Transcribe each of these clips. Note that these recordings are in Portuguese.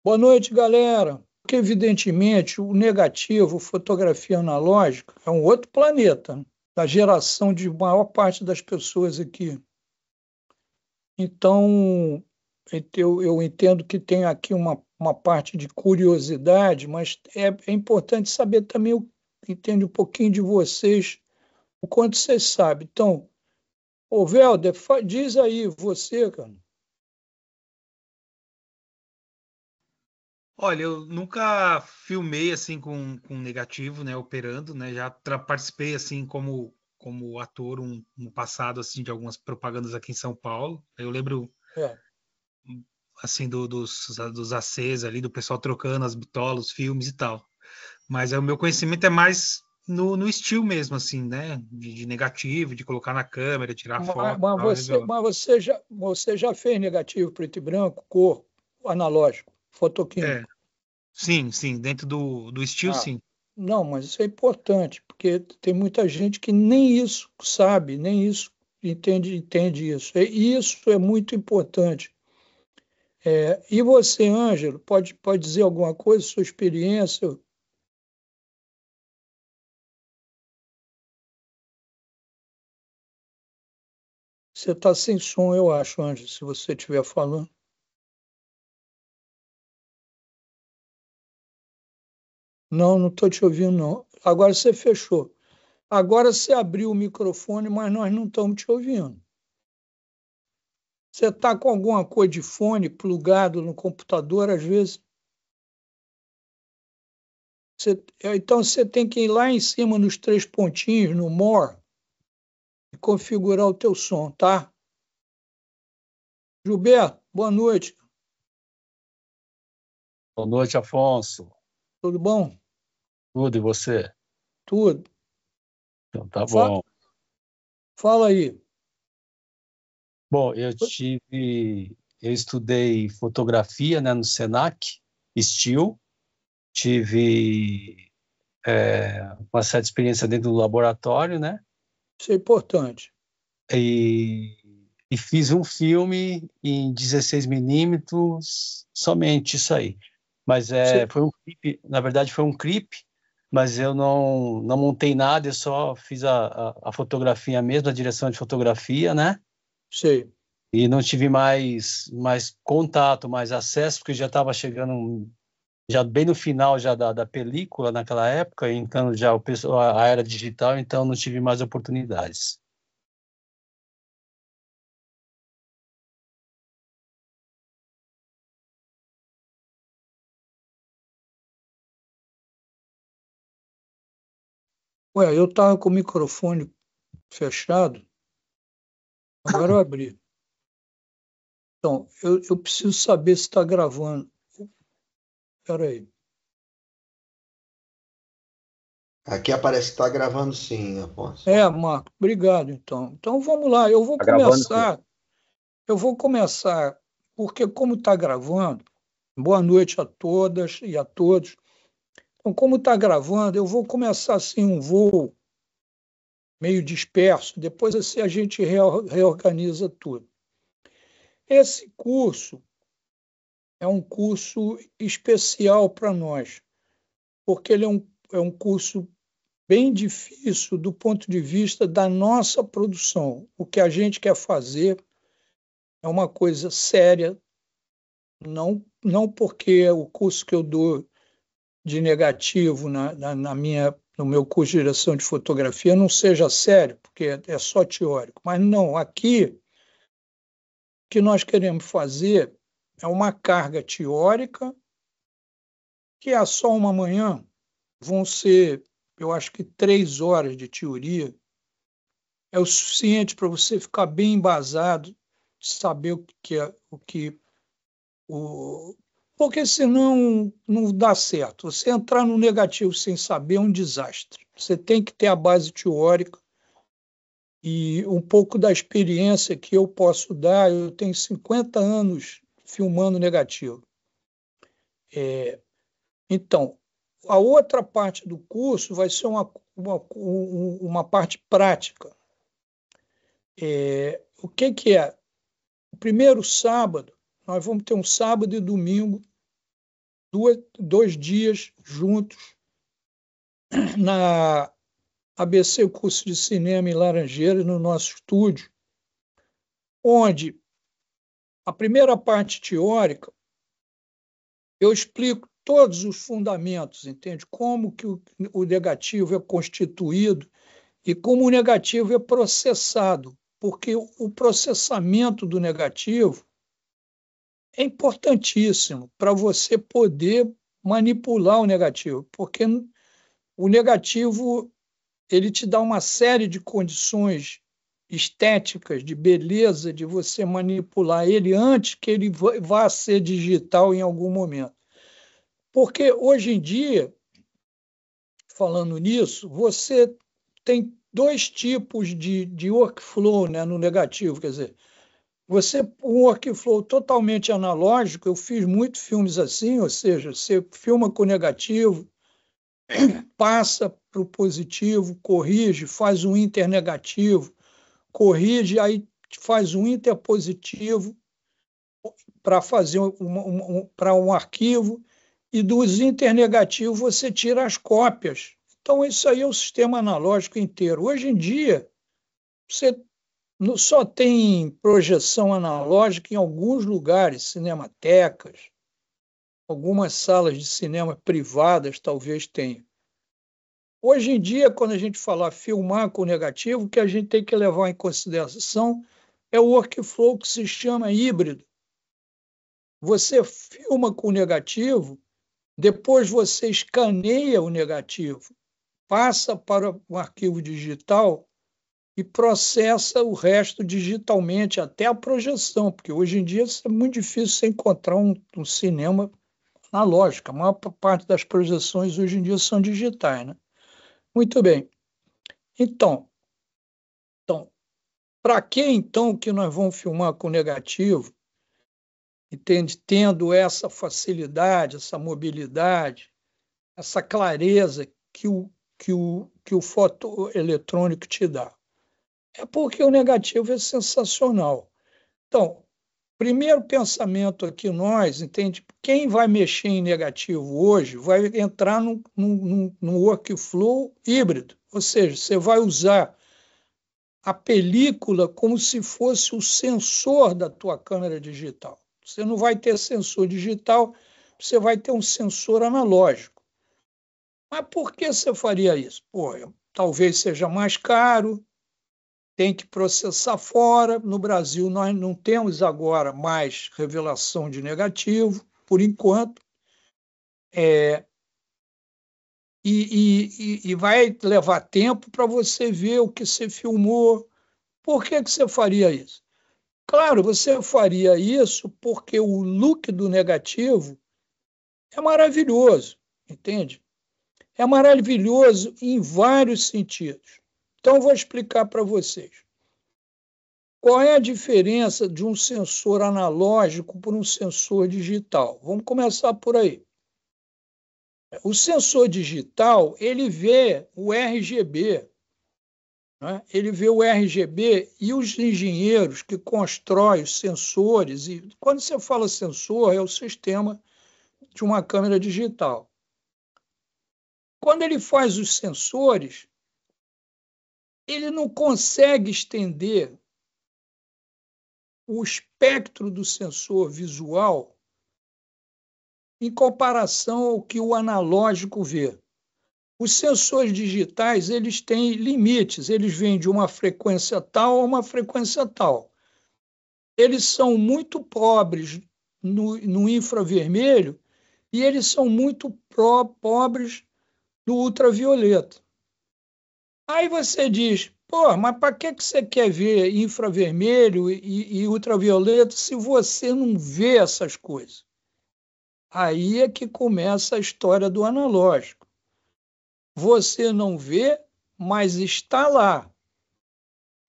Boa noite, galera. Porque, evidentemente, o negativo, fotografia analógica, é um outro planeta, né? Da geração de maior parte das pessoas aqui. Então, eu entendo que tem aqui uma parte de curiosidade, mas é importante saber também, entende um pouquinho de vocês, o quanto vocês sabem. Então, ô Welder, diz aí, você, cara. Olha, eu nunca filmei assim com negativo, né, operando, né? Já participei assim como ator no passado assim de algumas propagandas aqui em São Paulo. Eu lembro É. assim dos ACs ali, do pessoal trocando as bitolas, os filmes e tal. Mas o meu conhecimento é mais no estilo mesmo, assim, né? De negativo, de colocar na câmera, tirar Mas, foto, mas tal, você, revelar. mas você já fez negativo preto e branco, cor, analógico, É, fotoquímico? sim, sim, dentro do estilo, Ah, sim. não, mas isso é importante, porque tem muita gente que nem isso sabe, nem isso entende isso. E isso é muito importante. E você, Ângelo, pode dizer alguma coisa, sua experiência? Você está sem som, eu acho, Ângelo, se você estiver falando. Não, não estou te ouvindo, não. Agora você fechou. Agora você abriu o microfone, mas nós não estamos te ouvindo. Você está com alguma coisa de fone plugado no computador, às vezes. Então você tem que ir lá em cima nos três pontinhos, no More, e configurar o teu som, tá? Gilberto, boa noite. Boa noite, Afonso. Tudo bom? Tudo e você? Tudo. Então, tá Fa- bom. Fala aí. Bom, eu estudei fotografia, né, no Senac, Still. Tive uma certa experiência dentro do laboratório, né? Isso é importante. E, e fiz um filme em 16 milímetros, somente isso aí. Mas Você, foi um clipe, na verdade foi um clipe, mas eu não montei nada, eu só fiz a fotografia mesmo, a direção de fotografia, né? sei. E não tive mais contato, mais acesso, porque já estava chegando já bem no final já da película naquela época, então já a era digital, então não tive mais oportunidades. Ué, eu estava com o microfone fechado, agora eu abri. Então, eu preciso saber se está gravando. Espera aí. Aqui aparece que está gravando sim, Afonso. Marco, obrigado, então. Então vamos lá, Tá gravando, sim. Eu vou começar, porque como está gravando, boa noite a todas e a todos. Então, como está gravando, eu vou começar assim um voo meio disperso, depois assim a gente reorganiza tudo. Esse curso é um curso especial para nós, porque ele é um curso bem difícil do ponto de vista da nossa produção. O que a gente quer fazer é uma coisa séria, não porque o curso que eu dou de negativo no meu curso de direção de fotografia não seja sério, porque é só teórico. Mas não, aqui o que nós queremos fazer é uma carga teórica, que é só uma manhã, vão ser, eu acho que 3 horas de teoria, é o suficiente para você ficar bem embasado, saber o que é o que o porque senão não dá certo. Você entrar no negativo sem saber é um desastre. Você tem que ter a base teórica e um pouco da experiência que eu posso dar. Eu tenho 50 anos filmando negativo. Então, a outra parte do curso vai ser uma parte prática. O que é? O primeiro sábado, nós vamos ter um sábado e domingo 2 dias juntos na ABC Curso de Cinema em Laranjeiras, no nosso estúdio, onde a primeira parte teórica eu explico todos os fundamentos, entende? Como que o negativo é constituído e como o negativo é processado, porque o processamento do negativo é importantíssimo para você poder manipular o negativo, porque o negativo ele te dá uma série de condições estéticas, de beleza, de você manipular ele antes que ele vá ser digital em algum momento. Porque hoje em dia, falando nisso, você tem 2 tipos de workflow, né, no negativo, quer dizer, um workflow totalmente analógico, eu fiz muitos filmes assim, ou seja, você filma com negativo, passa para o positivo, corrige, faz um internegativo, corrige, aí faz um interpositivo para fazer para um arquivo, e dos internegativos você tira as cópias. Então, isso aí é o sistema analógico inteiro. Hoje em dia, você só tem projeção analógica em alguns lugares, cinematecas, algumas salas de cinema privadas talvez tenham. Hoje em dia, quando a gente fala filmar com negativo, o que a gente tem que levar em consideração é o workflow que se chama híbrido. Você filma com negativo, depois você escaneia o negativo, passa para um arquivo digital e processa o resto digitalmente, até a projeção, porque hoje em dia é muito difícil você encontrar um cinema analógico. A maior parte das projeções hoje em dia são digitais, né? Muito bem. Então para que então que nós vamos filmar com negativo, entende? Tendo essa facilidade, essa mobilidade, essa clareza que o fotoeletrônico te dá? É porque o negativo é sensacional. Então, primeiro pensamento aqui nós, entende? Quem vai mexer em negativo hoje vai entrar num workflow híbrido, ou seja, você vai usar a película como se fosse o sensor da tua câmera digital. Você não vai ter sensor digital, você vai ter um sensor analógico. Mas por que você faria isso? Pô, talvez seja mais caro, tem que processar fora. No Brasil, nós não temos agora mais revelação de negativo, por enquanto. E vai levar tempo para você ver o que você filmou. Por que você faria isso? Claro, você faria isso porque o look do negativo é maravilhoso, entende? É maravilhoso em vários sentidos. Então, eu vou explicar para vocês. Qual é a diferença de um sensor analógico para um sensor digital? Vamos começar por aí. O sensor digital, ele vê o RGB, né? Ele vê o RGB e os engenheiros que constroem os sensores, e quando você fala sensor, é o sistema de uma câmera digital. Quando ele faz os sensores, ele não consegue estender o espectro do sensor visual em comparação ao que o analógico vê. Os sensores digitais, eles têm limites, eles vêm de uma frequência tal a uma frequência tal. Eles são muito pobres no infravermelho e eles são muito pobres no ultravioleta. Aí você diz, pô, mas para que você quer ver infravermelho e ultravioleta se você não vê essas coisas? Aí é que começa a história do analógico. Você não vê, mas está lá.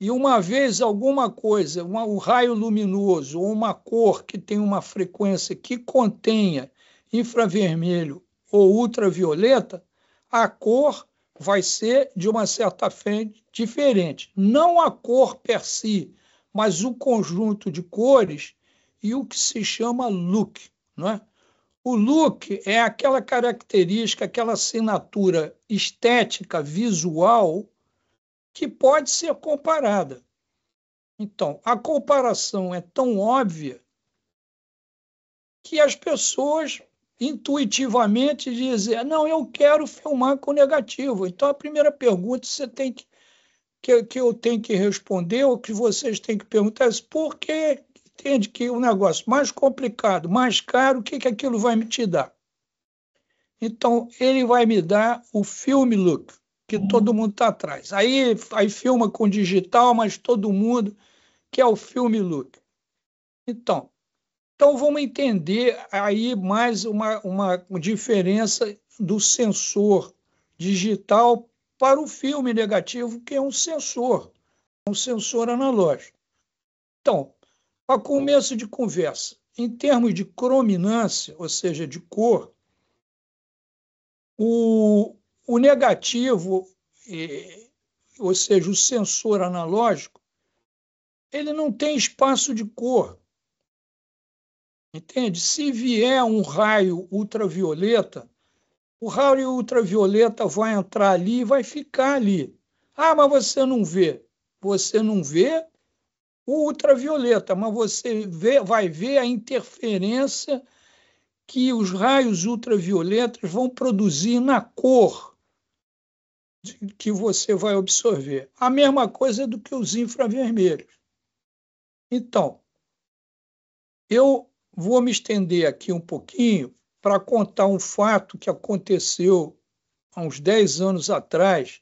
E uma vez alguma coisa, um raio luminoso ou uma cor que tem uma frequência que contenha infravermelho ou ultravioleta, a cor vai ser de uma certa frente diferente. Não a cor per si, mas o conjunto de cores e o que se chama look, não é? O look é aquela característica, aquela assinatura estética, visual, que pode ser comparada. Então, a comparação é tão óbvia que as pessoas intuitivamente dizem: não, eu quero filmar com negativo. Então, a primeira pergunta que eu tenho que responder, ou que vocês têm que perguntar, é por que entende que o negócio mais complicado, mais caro, o que aquilo vai me te dar? Então, ele vai me dar o film look, que todo mundo está atrás. Aí filma com digital, mas todo mundo quer o film look. Então vamos entender aí mais uma diferença do sensor digital para o filme negativo, que é um sensor analógico. Então, a começo de conversa, em termos de crominância, ou seja, de cor, o negativo, ou seja, o sensor analógico, ele não tem espaço de cor. Entende? Se vier um raio ultravioleta, o raio ultravioleta vai entrar ali e vai ficar ali. Ah, mas você não vê. Você não vê o ultravioleta, mas você vai ver a interferência que os raios ultravioletas vão produzir na cor que você vai absorver. A mesma coisa do que os infravermelhos. Então, eu vou me estender aqui um pouquinho para contar um fato que aconteceu há uns 10 anos atrás,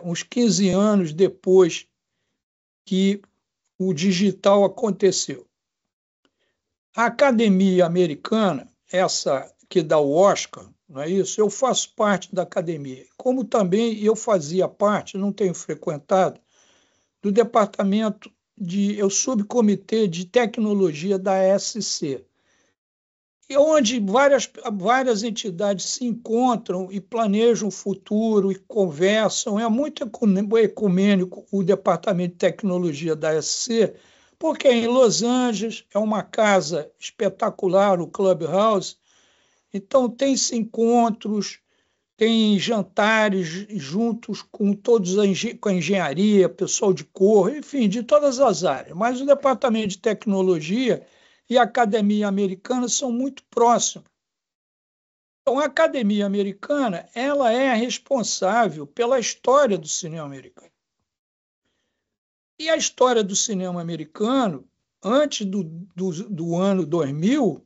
uns 15 anos depois que o digital aconteceu. A Academia Americana, essa que dá o Oscar, não é isso? Eu faço parte da academia. Como também eu fazia parte, não tenho frequentado, do departamento o subcomitê de tecnologia da ESC, onde várias entidades se encontram e planejam o futuro e conversam. É muito ecumênico o Departamento de Tecnologia da ESC, porque em Los Angeles é uma casa espetacular, o Clubhouse. Então, tem-se encontros, tem jantares juntos com todos com a engenharia, pessoal de cor, enfim, de todas as áreas. Mas o Departamento de Tecnologia e a Academia Americana são muito próximos. Então, a Academia Americana ela é responsável pela história do cinema americano. E a história do cinema americano, antes do ano 2000,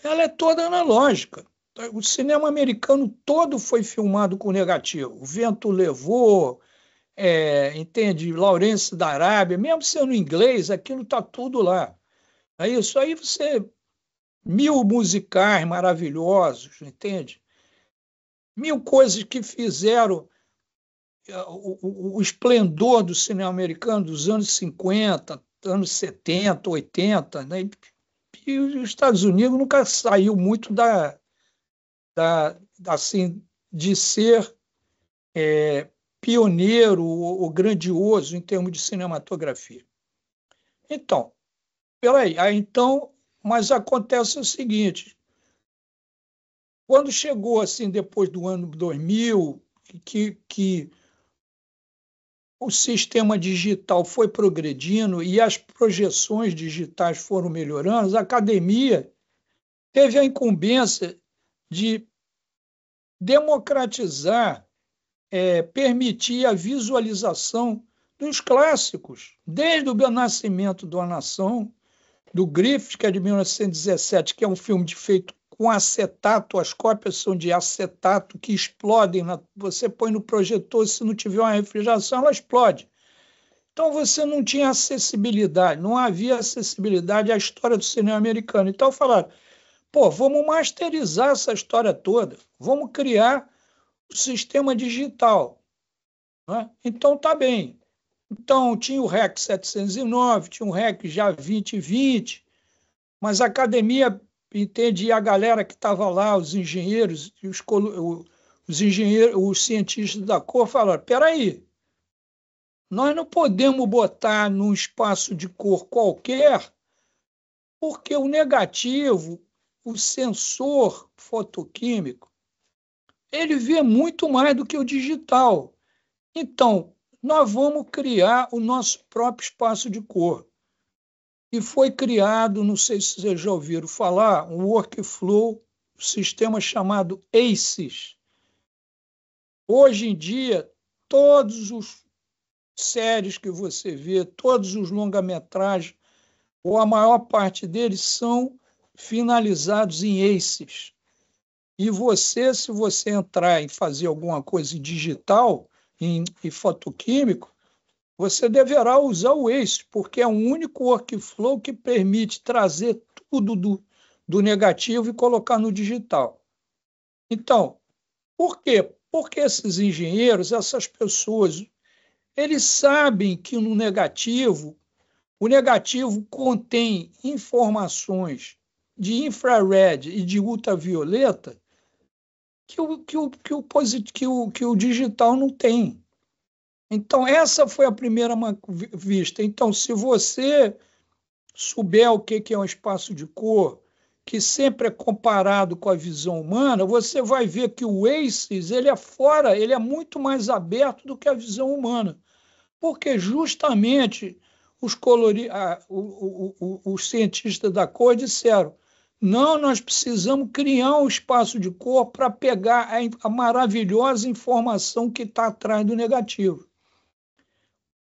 ela é toda analógica. O cinema americano todo foi filmado com negativo. O Vento Levou, entende? Lawrence da Arábia, mesmo sendo inglês, aquilo está tudo lá. É isso aí, 1000 musicais maravilhosos, entende? 1000 coisas que fizeram o esplendor do cinema americano dos anos 50, anos 70, 80, né? E os Estados Unidos nunca saiu muito assim, de ser pioneiro ou grandioso em termos de cinematografia. Então, peraí, mas acontece o seguinte: quando chegou assim depois do ano 2000, que o sistema digital foi progredindo e as projeções digitais foram melhorando, a academia teve a incumbência de democratizar, permitir a visualização dos clássicos, desde o nascimento da Nação, do Griffith, que é de 1917, que é um filme feito com acetato, as cópias são de acetato que explodem, você põe no projetor, se não tiver uma refrigeração, ela explode. Então você não tinha acessibilidade, não havia acessibilidade à história do cinema americano. Então falaram, vamos masterizar essa história toda, vamos criar o sistema digital. Né? Então tá bem. Então tinha o REC 709, tinha o REC já 2020, mas a academia, entende, e a galera que estava lá, os engenheiros, os cientistas da cor, falaram, espera aí, nós não podemos botar num espaço de cor qualquer, porque o negativo o sensor fotoquímico, ele vê muito mais do que o digital. Então, nós vamos criar o nosso próprio espaço de cor. E foi criado, não sei se vocês já ouviram falar, um workflow, um sistema chamado ACES. Hoje em dia, todos os séries que você vê, todos os longa-metragens, ou a maior parte deles, são finalizados em ACES. E você, se você entrar e fazer alguma coisa em digital, em fotoquímico, você deverá usar o ACES, porque é o único workflow que permite trazer tudo do negativo e colocar no digital. Então, por quê? Porque esses engenheiros, essas pessoas, eles sabem que no negativo, o negativo contém informações de infrared e de ultravioleta que o digital não tem. Então, essa foi a primeira vista. Então, se você souber o que é um espaço de cor, que sempre é comparado com a visão humana, você vai ver que o ACES ele é fora, ele é muito mais aberto do que a visão humana. Porque justamente os cientistas da cor disseram: não, nós precisamos criar um espaço de cor para pegar a maravilhosa informação que está atrás do negativo.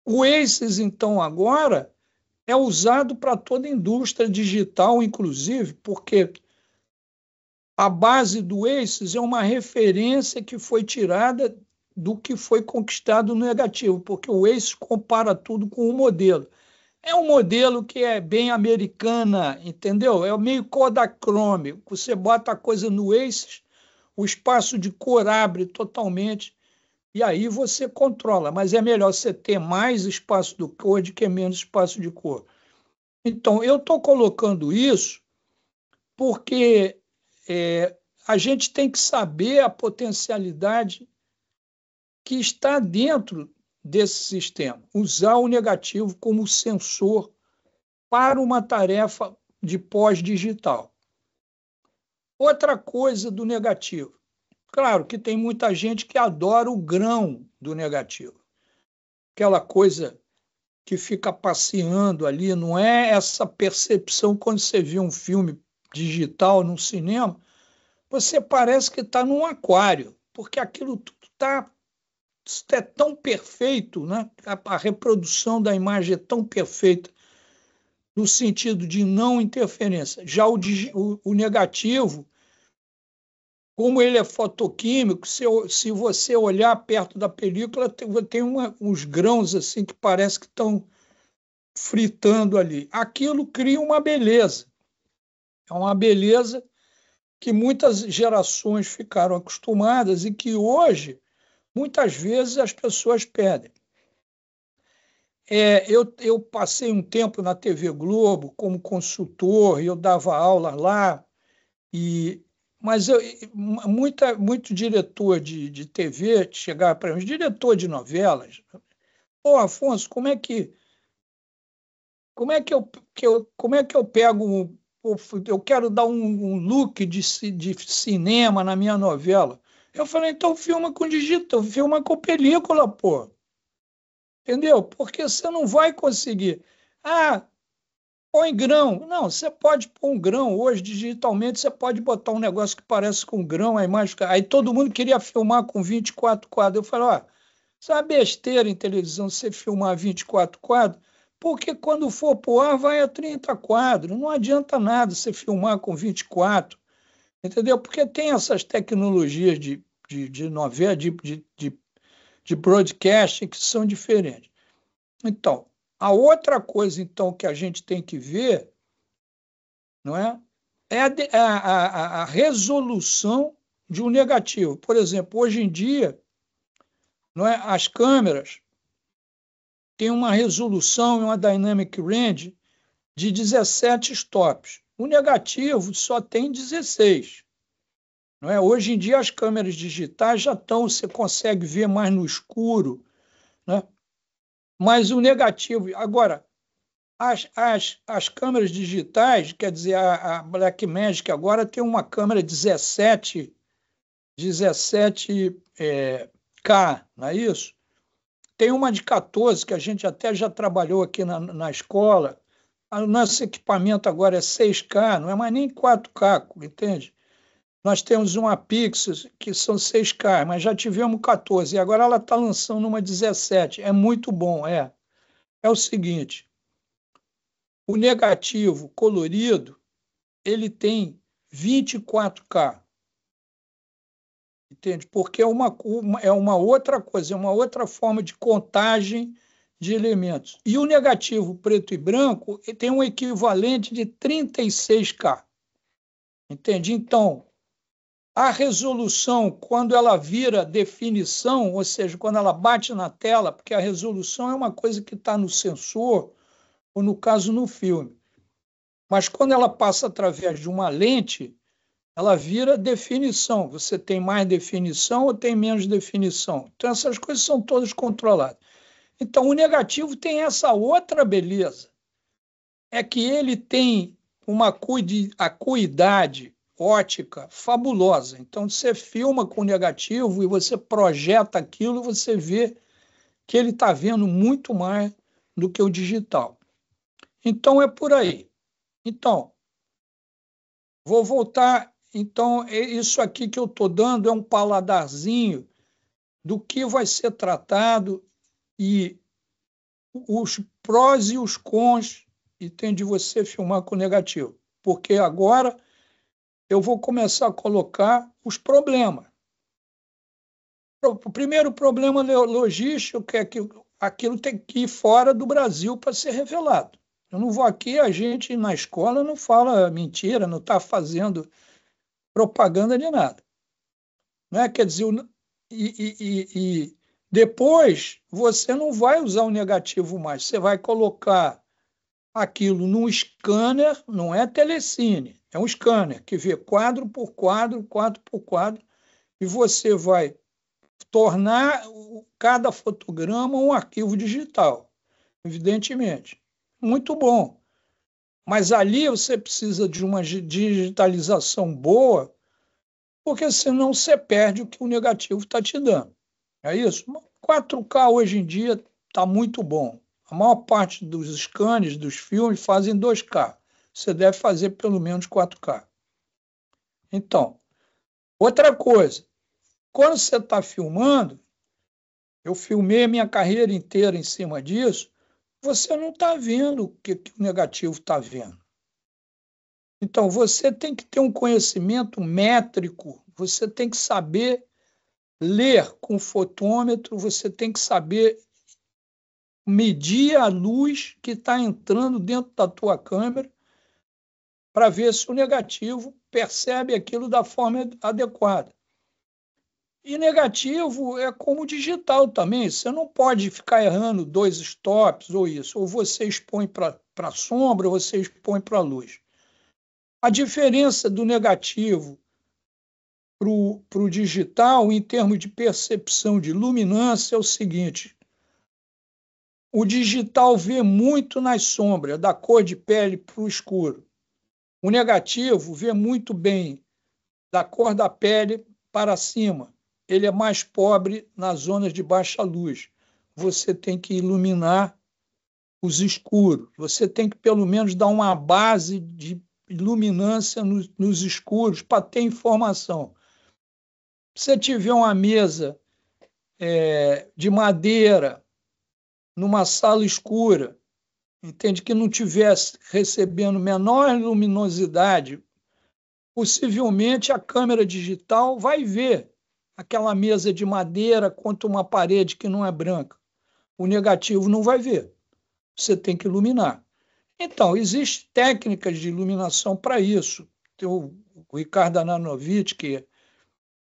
O ACES, então, agora é usado para toda a indústria digital, inclusive, porque a base do ACES é uma referência que foi tirada do que foi conquistado no negativo, porque o ACES compara tudo com um modelo. É um modelo que é bem americana, entendeu? É meio Kodachrome. Você bota a coisa no ACES, o espaço de cor abre totalmente, e aí você controla. Mas é melhor você ter mais espaço de cor do que menos espaço de cor. Então, eu estou colocando isso porque a gente tem que saber a potencialidade que está dentro desse sistema. Usar o negativo como sensor para uma tarefa de pós-digital. Outra coisa do negativo. Claro que tem muita gente que adora o grão do negativo. Aquela coisa que fica passeando ali, não é essa percepção quando você vê um filme digital no cinema, você parece que está num aquário, porque aquilo tudo é tão perfeito, né? A reprodução da imagem é tão perfeita no sentido de não interferência. Já o negativo, como ele é fotoquímico, se você olhar perto da película, tem uns grãos assim que parece que estão fritando ali. Aquilo cria uma beleza. É uma beleza que muitas gerações ficaram acostumadas e que hoje, muitas vezes, as pessoas perdem. Eu passei um tempo na TV Globo como consultor, e eu dava aula lá, mas muito diretor de TV chegava para mim, diretor de novelas. Pô, Afonso, como é que eu pego eu quero dar um look de cinema na minha novela? Eu falei, então filma com digital, filma com película, pô. Entendeu? Porque você não vai conseguir. Põe grão. Não, você pode pôr um grão. Hoje, digitalmente, você pode botar um negócio que parece com grão, a imagem. Aí todo mundo queria filmar com 24 quadros. Eu falei, isso é uma besteira em televisão você filmar 24 quadros, porque quando for pro ar vai a 30 quadros. Não adianta nada você filmar com 24, entendeu? Porque tem essas tecnologias de novela, de broadcasting que são diferentes. Então, a outra coisa então que a gente tem que ver, não é a resolução de um negativo. Por exemplo, hoje em dia, não é, as câmeras têm uma resolução e uma dynamic range de 17 stops. O negativo só tem 16. Não é? Hoje em dia as câmeras digitais já estão, você consegue ver mais no escuro, né? Mas o negativo... Agora, As câmeras digitais, quer dizer, a Blackmagic agora tem uma câmera 17K, não é isso? Tem uma de 14, que a gente até já trabalhou aqui na escola. O nosso equipamento agora é 6K, não é mais nem 4K, entende? Nós temos uma Pixel, que são 6K, mas já tivemos 14, e agora ela está lançando uma 17. É muito bom, é. É o seguinte, o negativo colorido, ele tem 24K, entende? Porque é uma outra coisa, é uma outra forma de contagem de elementos. E o negativo preto e branco tem um equivalente de 36K, entende? Então, a resolução, quando ela vira definição, ou seja, quando ela bate na tela, porque a resolução é uma coisa que está no sensor, ou no caso no filme, mas quando ela passa através de uma lente, ela vira definição. Você tem mais definição ou tem menos definição? Então, essas coisas são todas controladas. Então, o negativo tem essa outra beleza, é que ele tem uma acuidade ótica fabulosa. Então, você filma com o negativo e você projeta aquilo, você vê que ele está vendo muito mais do que o digital. Então, é por aí. Então, vou voltar. Então, isso aqui que eu estou dando é um paladarzinho do que vai ser tratado e os prós e os cons de você filmar com negativo. Porque agora eu vou começar a colocar os problemas. O primeiro problema logístico é que aquilo tem que ir fora do Brasil para ser revelado. Eu não vou aqui, a gente na escola não fala mentira, não está fazendo propaganda de nada. Não é? Quer dizer, e depois você não vai usar o negativo mais, você vai colocar aquilo num scanner, não é telecine, é um scanner que vê quadro por quadro, quadro por quadro, e você vai tornar cada fotograma um arquivo digital, evidentemente. Muito bom. Mas ali você precisa de uma digitalização boa, porque senão você perde o que o negativo está te dando. É isso? 4K hoje em dia está muito bom. A maior parte dos scanners, dos filmes, fazem 2K. Você deve fazer pelo menos 4K. Então, outra coisa, quando você está filmando, eu filmei a minha carreira inteira em cima disso, você não está vendo o que o negativo está vendo. Então, você tem que ter um conhecimento métrico, você tem que saber ler com fotômetro, você tem que saber medir a luz que está entrando dentro da tua câmera para ver se o negativo percebe aquilo da forma adequada. E negativo é como digital também. Você não pode ficar errando 2 stops ou isso. Ou você expõe para a sombra, ou você expõe para a luz. A diferença do negativo para o digital, em termos de percepção de luminância, é o seguinte. O digital vê muito nas sombras, da cor de pele para o escuro. O negativo vê muito bem da cor da pele para cima. Ele é mais pobre nas zonas de baixa luz. Você tem que iluminar os escuros. Você tem que, pelo menos, dar uma base de luminância nos escuros para ter informação. Se você tiver uma mesa de madeira numa sala escura, entende, que não tivesse recebendo menor luminosidade, possivelmente a câmera digital vai ver aquela mesa de madeira contra uma parede que não é branca. O negativo não vai ver. Você tem que iluminar. Então, existem técnicas de iluminação para isso. O Ricardo Ananovich, que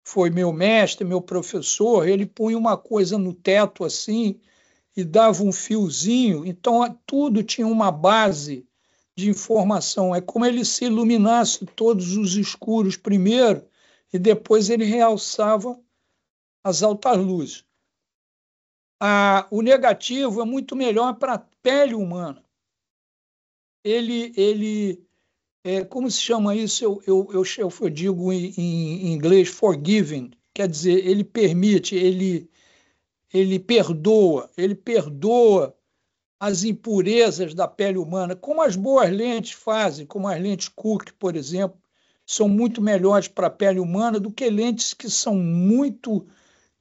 foi meu mestre, meu professor, ele punha uma coisa no teto assim e dava um fiozinho. Então, tudo tinha uma base de informação. É como ele se iluminasse todos os escuros primeiro e depois ele realçava as altas luzes. O negativo é muito melhor para a pele humana. como se chama isso? Eu digo em inglês forgiving, quer dizer, ele permite, ele perdoa as impurezas da pele humana, como as boas lentes fazem, como as lentes Cook, por exemplo, são muito melhores para a pele humana do que lentes que são muito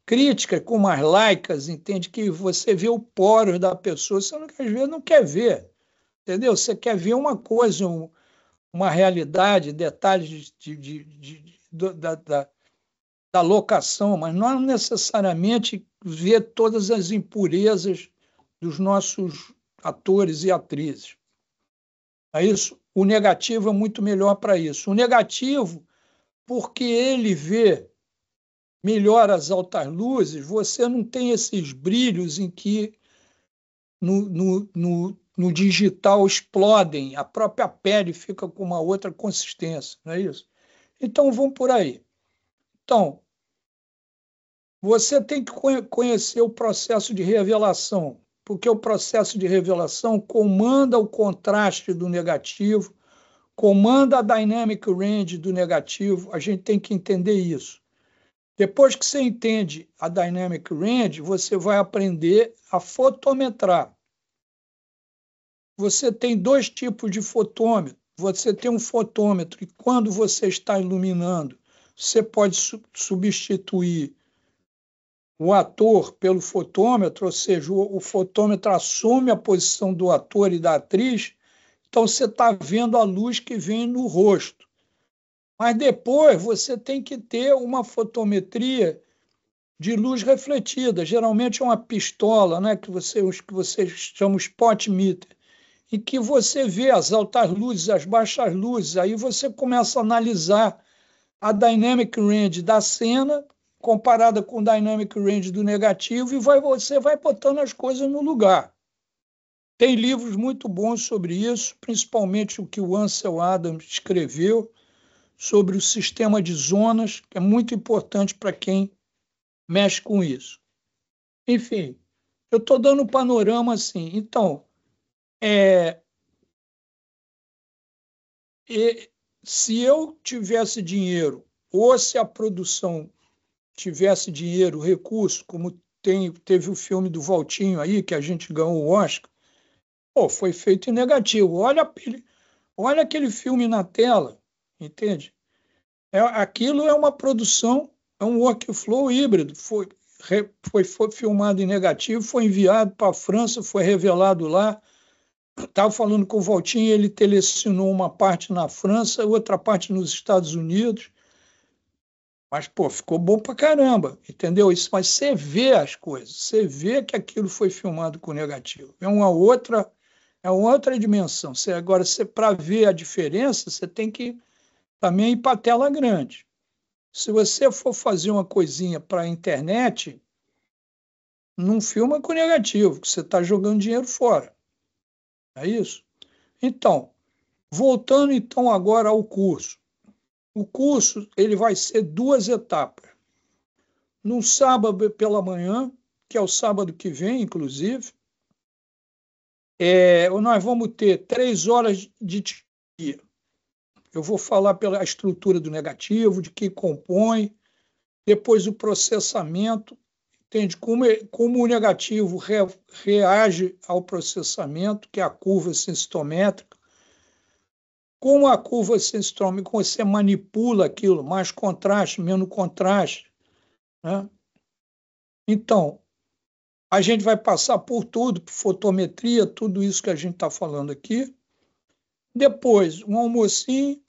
críticas, como as laicas, entende? Que você vê o poro da pessoa, você às vezes não quer ver, entendeu? Você quer ver uma coisa, uma realidade, detalhes da locação, mas não necessariamente ver todas as impurezas dos nossos atores e atrizes. É isso? O negativo é muito melhor para isso. O negativo, porque ele vê melhor as altas luzes, você não tem esses brilhos em que no digital explodem, a própria pele fica com uma outra consistência, não é isso? Então, vamos por aí. Então, você tem que conhecer o processo de revelação, porque o processo de revelação comanda o contraste do negativo, comanda a dynamic range do negativo, a gente tem que entender isso. Depois que você entende a dynamic range, você vai aprender a fotometrar. Você tem dois tipos de fotômetro. Você tem um fotômetro e quando você está iluminando, você pode substituir o ator pelo fotômetro, ou seja, o fotômetro assume a posição do ator e da atriz, então você está vendo a luz que vem no rosto. Mas depois você tem que ter uma fotometria de luz refletida, geralmente é uma pistola, né, que você chama spot meter, em que você vê as altas luzes, as baixas luzes, aí você começa a analisar a dynamic range da cena comparada com o dynamic range do negativo e você vai botando as coisas no lugar. Tem livros muito bons sobre isso, principalmente o que o Ansel Adams escreveu sobre o sistema de zonas, que é muito importante para quem mexe com isso. Enfim, eu estou dando um panorama assim. Então, se eu tivesse dinheiro, ou se a produção tivesse dinheiro, recurso, como teve o filme do Valtinho aí, que a gente ganhou o Oscar, foi feito em negativo. Olha aquele filme na tela, entende? Aquilo é uma produção, é um workflow híbrido. Foi filmado em negativo, foi enviado para a França, foi revelado lá. Estava falando com o Valtinho, ele telecionou uma parte na França, outra parte nos Estados Unidos. Mas, ficou bom pra caramba, entendeu? Isso, mas você vê as coisas, você vê que aquilo foi filmado com negativo. É uma outra dimensão. Agora, para ver a diferença, você tem que também ir para a tela grande. Se você for fazer uma coisinha para a internet, não filma com negativo, que você está jogando dinheiro fora. É isso? Então, voltando então agora ao curso. O curso ele vai ser 2 etapas. No sábado pela manhã, que é o sábado que vem, inclusive, nós vamos ter 3 horas de teoria. Eu vou falar pela estrutura do negativo, de que compõe, depois o processamento, entende? Como o negativo reage ao processamento, que é a curva sensitométrica, como a curva sensitométrica, como você manipula aquilo, mais contraste, menos contraste, né? Então, a gente vai passar por tudo, por fotometria, tudo isso que a gente está falando aqui. Depois, um almocinho.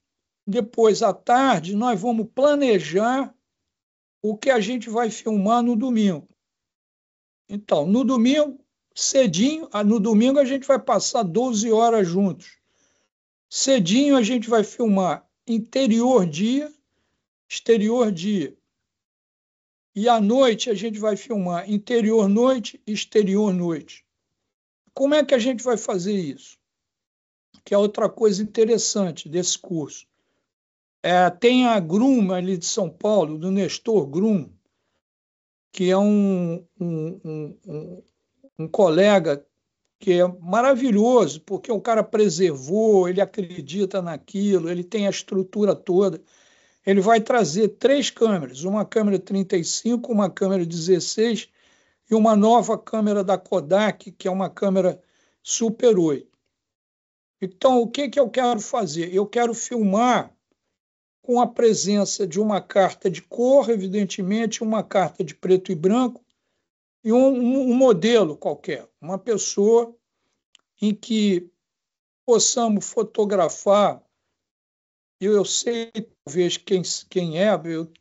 Depois, à tarde, nós vamos planejar o que a gente vai filmar no domingo. Então, no domingo, cedinho, no domingo a gente vai passar 12 horas juntos. Cedinho a gente vai filmar interior dia, exterior dia. E à noite a gente vai filmar interior noite e exterior noite. Como é que a gente vai fazer isso? Que é outra coisa interessante desse curso. Tem a Grum ali de São Paulo, do Nestor Grum, que é um colega que é maravilhoso, porque o cara preservou, ele acredita naquilo, ele tem a estrutura toda. Ele vai trazer 3 câmeras, uma câmera 35, uma câmera 16 e uma nova câmera da Kodak, que é uma câmera Super 8. Então, o que eu quero fazer? Eu quero filmar com a presença de uma carta de cor, evidentemente, uma carta de preto e branco, e um modelo qualquer, uma pessoa em que possamos fotografar. Eu sei, talvez, quem é,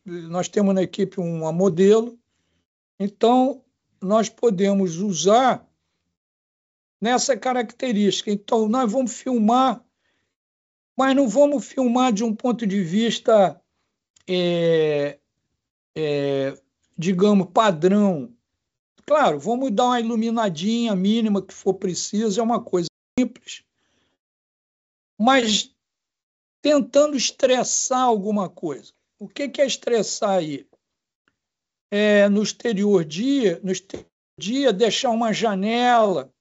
nós temos na equipe uma modelo, então nós podemos usar nessa característica. Então, nós vamos filmar, mas não vamos filmar de um ponto de vista, digamos, padrão. Claro, vamos dar uma iluminadinha mínima que for preciso, é uma coisa simples, mas tentando estressar alguma coisa. O que é estressar aí? No exterior dia, deixar uma janela,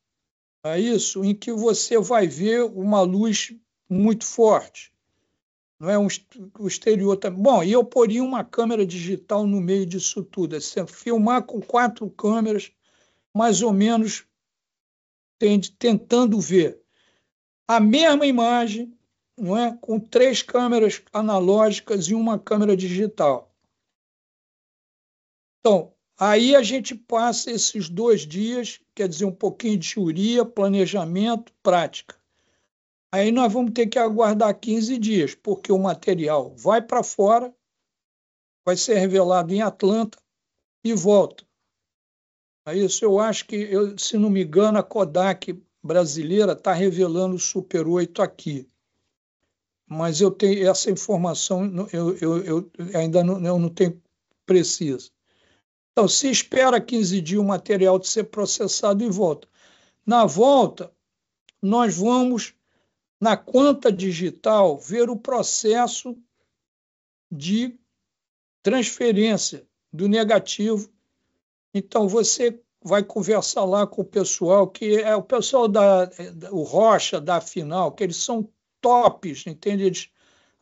isso, em que você vai ver uma luz muito forte. Não é o exterior também. Bom, e eu poria uma câmera digital no meio disso tudo, assim, filmar com 4 câmeras, mais ou menos, tentando ver a mesma imagem, não é? Com 3 câmeras analógicas e uma câmera digital. Então, aí a gente passa esses 2 dias, quer dizer, um pouquinho de teoria, planejamento, prática. Aí nós vamos ter que aguardar 15 dias, porque o material vai para fora, vai ser revelado em Atlanta e volta. Isso eu acho que, se não me engano, a Kodak brasileira está revelando o Super 8 aqui. Mas eu tenho essa informação, eu ainda não tenho precisa. Então, se espera 15 dias o material de ser processado e volta. Na volta, nós vamos, na Quanta Digital, ver o processo de transferência do negativo. Então, você vai conversar lá com o pessoal, que é o pessoal o Rocha, da Afinal, que eles são tops, entende?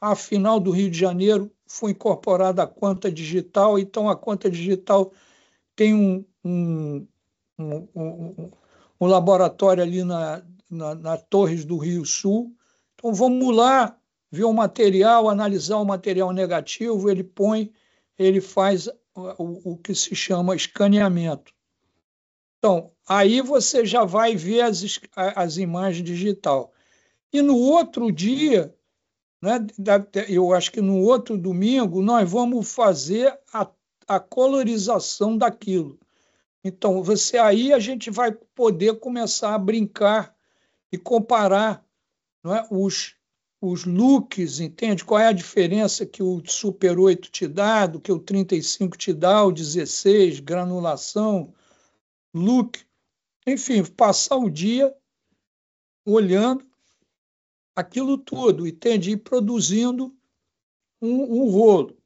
A Afinal do Rio de Janeiro foi incorporada à Quanta Digital, então a Quanta Digital tem um laboratório ali na Torres do Rio Sul. Então, vamos lá ver o material, analisar o material negativo, ele faz o que se chama escaneamento. Então, aí você já vai ver as imagens digital. E no outro dia, né, eu acho que no outro domingo, nós vamos fazer a colorização daquilo. Então, aí a gente vai poder começar a brincar e comparar, não é, os looks, entende? Qual é a diferença que o Super 8 te dá, do que o 35 te dá, o 16, granulação, look. Enfim, passar o dia olhando aquilo tudo, entende? E produzindo um rolo.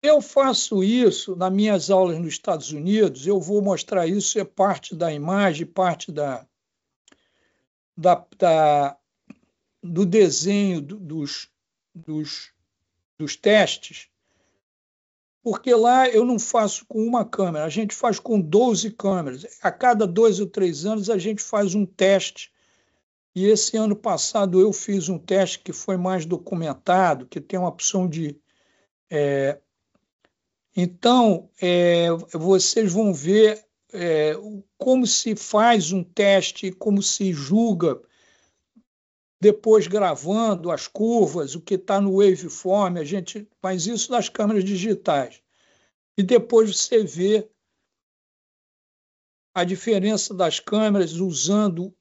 Eu faço isso nas minhas aulas nos Estados Unidos, eu vou mostrar isso, é parte da imagem, parte do desenho dos testes, porque lá eu não faço com uma câmera, a gente faz com 12 câmeras. A cada 2 ou 3 anos a gente faz um teste, e esse ano passado eu fiz um teste que foi mais documentado, que tem uma opção de... Então, vocês vão ver como se faz um teste, como se julga, depois gravando as curvas, o que está no waveform, a gente faz isso nas câmeras digitais. E depois você vê a diferença das câmeras usando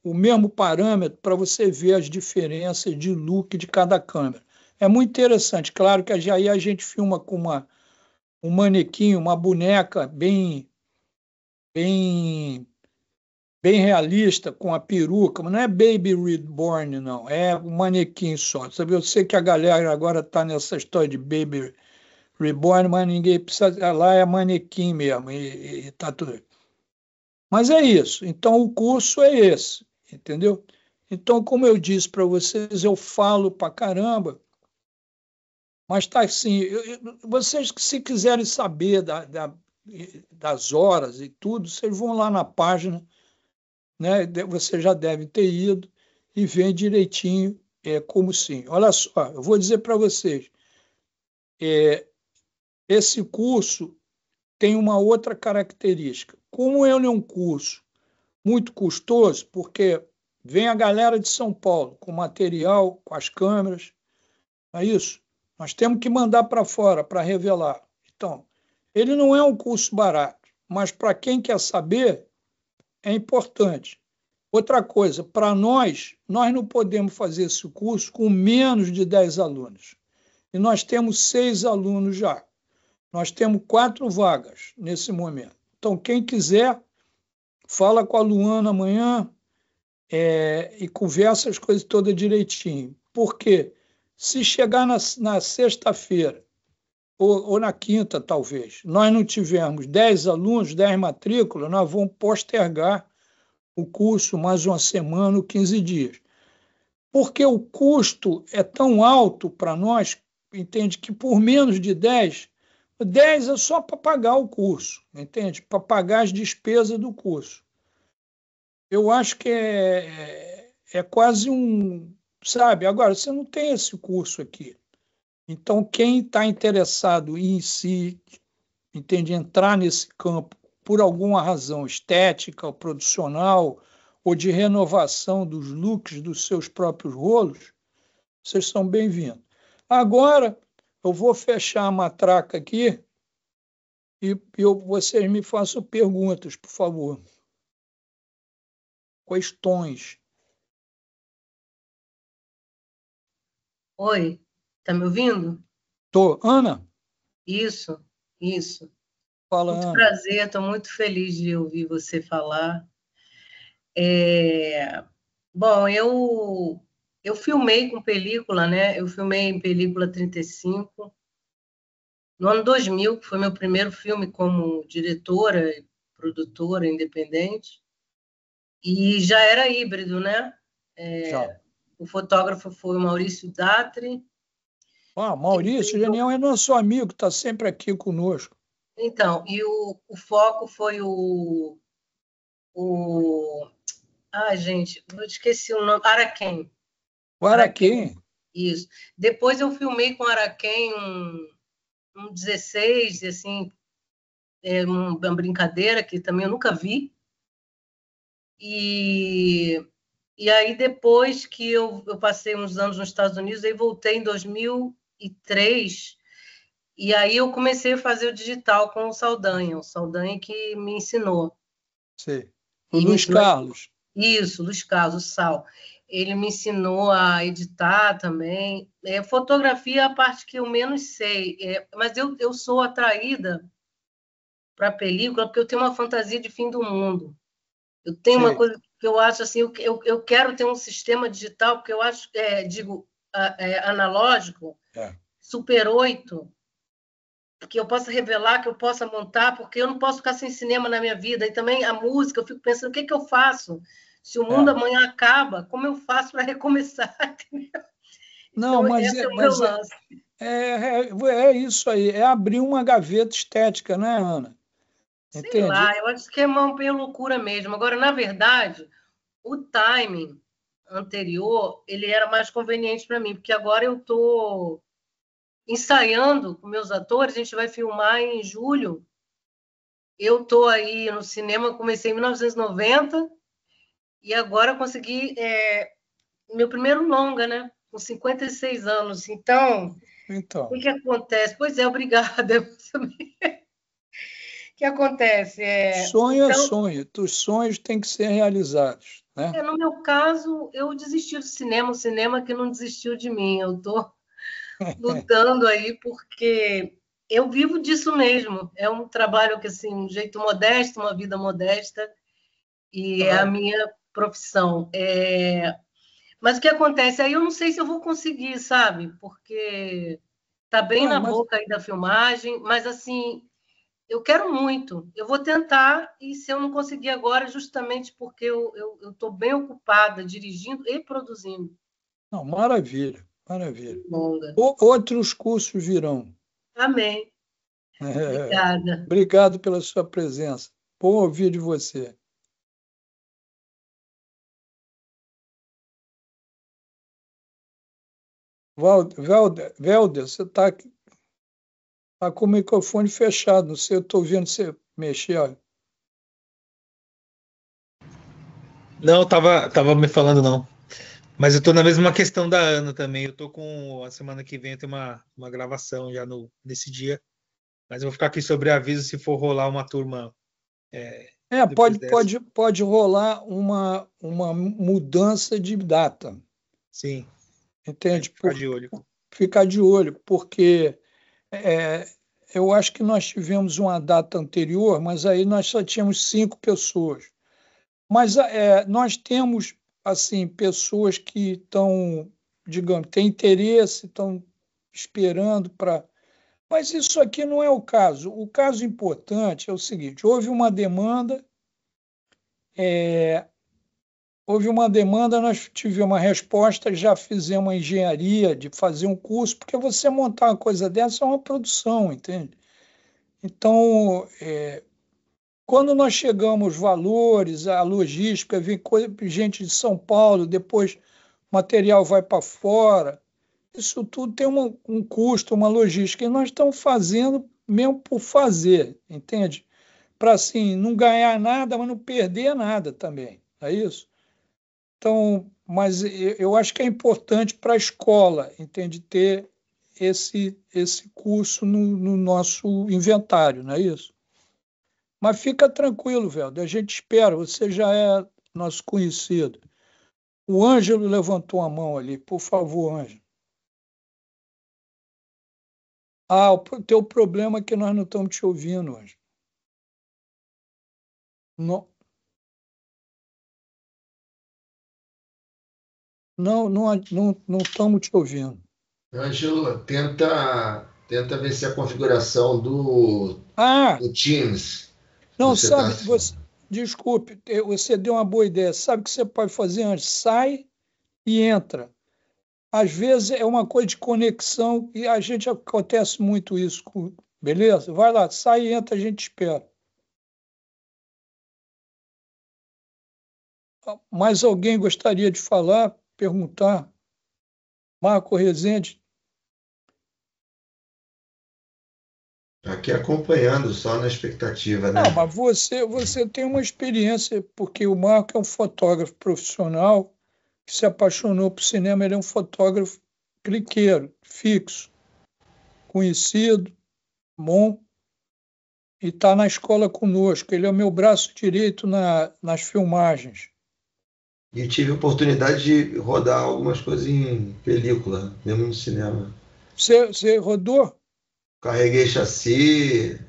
o mesmo parâmetro para você ver as diferenças de look de cada câmera. É muito interessante. Claro que aí a gente filma com um manequim, uma boneca bem realista, com a peruca, mas não é Baby Reborn, não, é um manequim só. Sabe, eu sei que a galera agora está nessa história de Baby Reborn, mas ninguém precisa, lá é manequim mesmo, e tá tudo. Mas é isso. Então, o curso é esse, entendeu? Então, como eu disse para vocês, eu falo para caramba, mas está assim, vocês que se quiserem saber das horas e tudo, vocês vão lá na página, né? Vocês já devem ter ido e ver direitinho como sim. Olha só, eu vou dizer para vocês, esse curso tem uma outra característica. Como ele é um curso muito custoso, porque vem a galera de São Paulo com material, com as câmeras, é isso. Nós temos que mandar para fora para revelar. Então, ele não é um curso barato, mas para quem quer saber, é importante. Outra coisa, para nós não podemos fazer esse curso com menos de 10 alunos. E nós temos 6 alunos já. Nós temos 4 vagas nesse momento. Então, quem quiser, fala com a Luana amanhã e conversa as coisas todas direitinho. Porque se chegar na sexta-feira, ou na quinta, talvez, nós não tivermos 10 alunos, 10 matrículas, nós vamos postergar o curso mais uma semana ou 15 dias. Porque o custo é tão alto para nós, entende, que por menos de 10 é só para pagar o curso, entende? Para pagar as despesas do curso. Eu acho que é quase um... Sabe, agora, você não tem esse curso aqui. Então, quem está interessado em si, entende, entrar nesse campo por alguma razão estética, producional ou de renovação dos looks dos seus próprios rolos, vocês são bem-vindos. Agora, eu vou fechar a matraca aqui e vocês me façam perguntas, por favor. Questões. Oi, tá me ouvindo? Tô. Ana? Isso. Fala, Muito Ana. prazer, estou muito feliz de ouvir você falar. Bom, eu filmei com película, né? Eu filmei em película 35, no ano 2000, que foi meu primeiro filme como diretora e produtora independente, e já era híbrido, né? Já. O fotógrafo foi o Maurício Datri. Maurício Genial é nosso amigo, está sempre aqui conosco. Então, e o foco foi Ai, gente, eu esqueci o nome. Araquém. O Araquém. Isso. Depois eu filmei com o Araquém um 16, assim, uma brincadeira que também eu nunca vi. E aí, depois que eu passei uns anos nos Estados Unidos, aí voltei em 2003, e aí eu comecei a fazer o digital com o Saldanha que me ensinou. Sim. O Luiz Carlos. Isso, Luiz Carlos, Sal. Ele me ensinou a editar também. Fotografia é a parte que eu menos sei, mas eu sou atraída para a película porque eu tenho uma fantasia de fim do mundo. Eu tenho uma coisa que eu acho assim, eu quero ter um sistema digital, porque eu acho, analógico, Super 8, que eu possa revelar, que eu possa montar, porque eu não posso ficar sem cinema na minha vida. E também a música, eu fico pensando, o que eu faço? Se o mundo amanhã acaba, como eu faço para recomeçar? Não, então, mas, esse é o meu lance. É isso aí, é abrir uma gaveta estética, né, Ana? Sei Entende? lá, eu acho que é uma meio loucura mesmo. Agora, na verdade, o timing anterior, ele era mais conveniente para mim, porque agora eu estou ensaiando com meus atores, a gente vai filmar em julho. Eu estou aí no cinema, comecei em 1990 e agora consegui meu primeiro longa, né? Com 56 anos. Então, o que acontece? Pois é, obrigada. O que acontece? Sonho é sonho, os sonhos têm que ser realizados. Né? No meu caso, eu desisti do cinema, o cinema que não desistiu de mim. Eu estou lutando aí porque eu vivo disso mesmo. É um trabalho que, assim, um jeito modesto, uma vida modesta, e é a minha profissão. Mas o que acontece? Aí eu não sei se eu vou conseguir, sabe? Porque tá bem na boca aí da filmagem, mas assim, eu quero muito. Eu vou tentar, e se eu não conseguir agora, justamente porque eu estou bem ocupada dirigindo e produzindo. Não, maravilha, maravilha. Longa. Outros cursos virão. Amém. Obrigada. Obrigado pela sua presença. Bom ouvir de você. Welder, você está com o microfone fechado. Não sei, eu estou vendo você mexer. Olha. Não, tava me falando, não. Mas eu estou na mesma questão da Ana também. Eu estou com a semana que vem, tem uma gravação já nesse dia. Mas eu vou ficar aqui sobre aviso se for rolar uma turma. Pode rolar uma mudança de data. Sim. Entende? Ficar de olho. Ficar de olho, porque eu acho que nós tivemos uma data anterior, mas aí nós só tínhamos 5 pessoas. Mas nós temos assim pessoas que estão, digamos, têm interesse, estão esperando para. Mas isso aqui não é o caso. O caso importante é o seguinte: houve uma demanda, nós tivemos uma resposta, já fizemos a engenharia de fazer um curso, porque você montar uma coisa dessa é uma produção, entende? Então, quando nós chegamos aos valores, a logística, vem gente de São Paulo, depois o material vai para fora, isso tudo tem um custo, uma logística, e nós estamos fazendo mesmo por fazer, entende? Para, assim, não ganhar nada, mas não perder nada também, é isso? Então, mas eu acho que é importante para a escola, entende, ter esse curso no nosso inventário, não é isso? Mas fica tranquilo, velho, a gente espera, você já é nosso conhecido. O Ângelo levantou a mão ali, por favor, Ângelo. O teu problema é que nós não estamos te ouvindo, Ângelo. Não estamos te ouvindo. Ângelo, tenta ver se a configuração do Teams. Não, sabe, desculpe, você deu uma boa ideia. Sabe o que você pode fazer antes? Sai e entra. Às vezes é uma coisa de conexão e a gente acontece muito isso. Beleza? Vai lá, sai e entra, a gente espera. Mais alguém gostaria de falar, perguntar? Marco Rezende? Aqui acompanhando, só na expectativa, né? Não, mas você tem uma experiência, porque o Marco é um fotógrafo profissional que se apaixonou por cinema, ele é um fotógrafo cliqueiro, fixo, conhecido, bom, e está na escola conosco. Ele é o meu braço direito nas filmagens. E tive a oportunidade de rodar algumas coisas em película, mesmo no cinema. Você rodou? Carreguei chassi,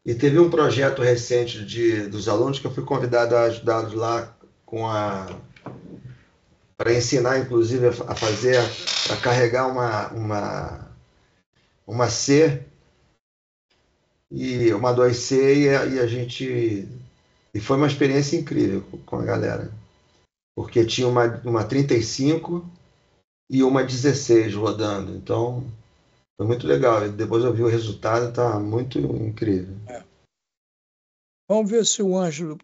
e teve um projeto recente dos alunos que eu fui convidado a ajudá-los lá para ensinar, inclusive, a carregar uma C e uma 2C, e a gente. E foi uma experiência incrível com a galera, porque tinha uma 35 e uma 16 rodando, então foi muito legal. Depois eu vi o resultado, está muito incrível. Vamos ver se o Ângelo.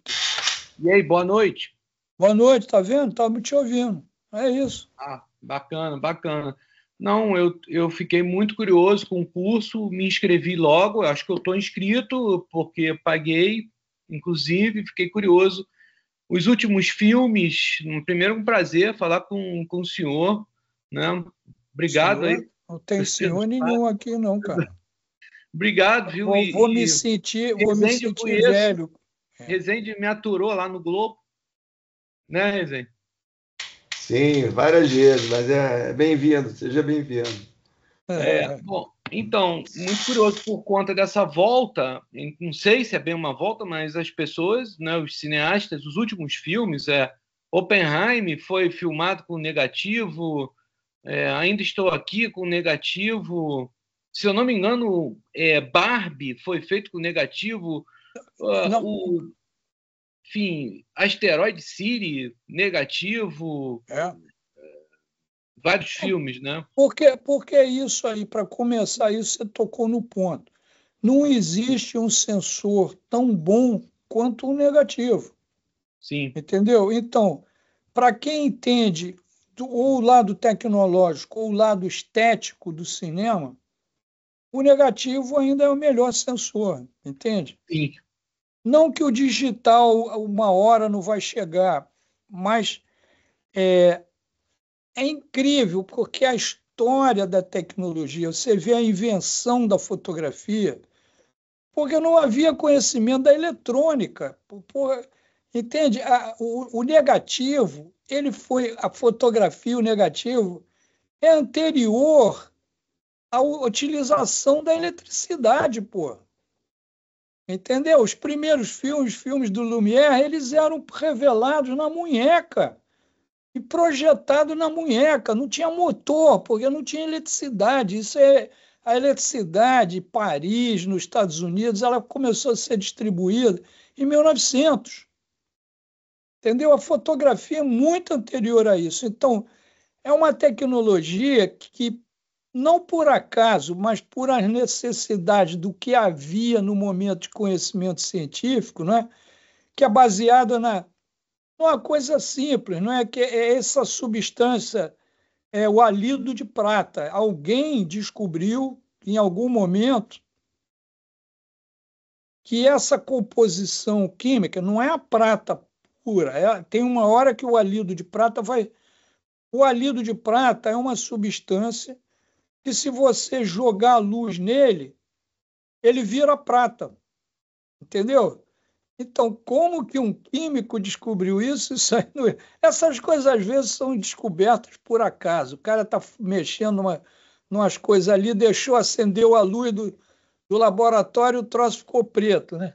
E aí, boa noite. Boa noite, tá vendo? Estamos te ouvindo. É isso. Bacana, bacana. Não, eu fiquei muito curioso com o curso, me inscrevi logo, acho que eu estou inscrito, porque paguei, inclusive, fiquei curioso. Os últimos filmes, primeiro um prazer falar com o senhor, né? Obrigado senhor? aí. Não tem senhor nenhum aqui não, cara. Obrigado, viu? Vou me sentir velho. Rezende me aturou lá no Globo, né, Rezende? Sim, várias vezes, mas é bem-vindo, seja bem-vindo. Bom, então, muito curioso por conta dessa volta, não sei se é bem uma volta, mas as pessoas, né, os cineastas, os últimos filmes, Oppenheimer foi filmado com negativo, Ainda Estou Aqui com negativo, Se eu não me engano, Barbie foi feito com negativo. Enfim, Asteroid City, negativo. Vários filmes, né? Porque isso aí, para começar isso, você tocou no ponto. Não existe um sensor tão bom quanto o negativo. Sim. Entendeu? Então, para quem entende ou o lado tecnológico ou o lado estético do cinema, o negativo ainda é o melhor sensor, entende? Sim. Não que o digital uma hora não vai chegar, mas é incrível porque a história da tecnologia, você vê a invenção da fotografia, porque não havia conhecimento da eletrônica. Entende? O negativo, a fotografia, o negativo, é anterior à utilização da eletricidade, pô. Entendeu? Os primeiros filmes do Lumière, eles eram revelados na munheca e projetados na munheca. Não tinha motor, porque não tinha eletricidade. A eletricidade, Paris, nos Estados Unidos, ela começou a ser distribuída em 1900. Entendeu? A fotografia é muito anterior a isso. Então, é uma tecnologia que, não por acaso, mas por as necessidades do que havia no momento de conhecimento científico, né? Que é baseada numa coisa simples, não é? Que é essa substância, o halido de prata. Alguém descobriu, em algum momento, que essa composição química não é a prata pura. Tem uma hora que o halido de prata vai... O halido de prata é uma substância que, se você jogar a luz nele, ele vira prata. Entendeu? Então, como que um químico descobriu isso? Essas coisas, às vezes, são descobertas por acaso. O cara está mexendo numas coisas ali, acendeu a luz do laboratório, o troço ficou preto, né?